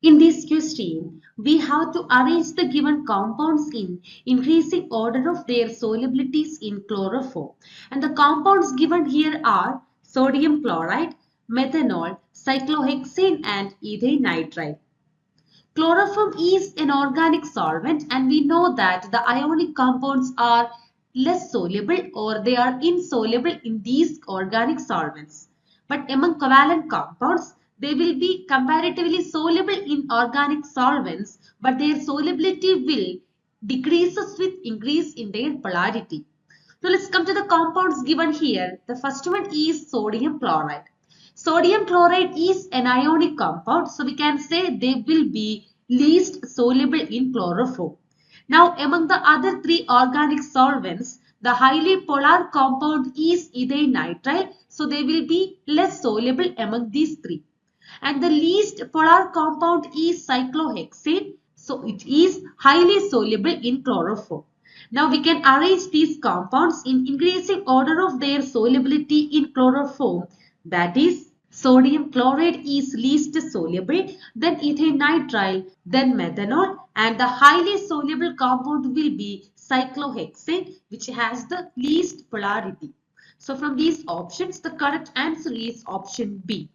In this question, we have to arrange the given compounds in increasing order of their solubilities in chloroform. And the compounds given here are sodium chloride, methanol, cyclohexane and ethyl nitrile. Chloroform is an organic solvent and we know that the ionic compounds are less soluble or they are insoluble in these organic solvents. But among covalent compounds, they will be comparatively soluble in organic solvents, but their solubility will decreases with increase in their polarity. So let's come to the compounds given here. The first one is sodium chloride. Sodium chloride is an ionic compound, so we can say they will be least soluble in chloroform. Now, among the other three organic solvents, the highly polar compound is ethyl nitrile, so they will be less soluble among these three. And the least polar compound is cyclohexane, so it is highly soluble in chloroform. Now we can arrange these compounds in increasing order of their solubility in chloroform. That is, sodium chloride is least soluble, then ethyl nitrile, then methanol, and the highly soluble compound will be cyclohexane, which has the least polarity. So from these options, the correct answer is option B.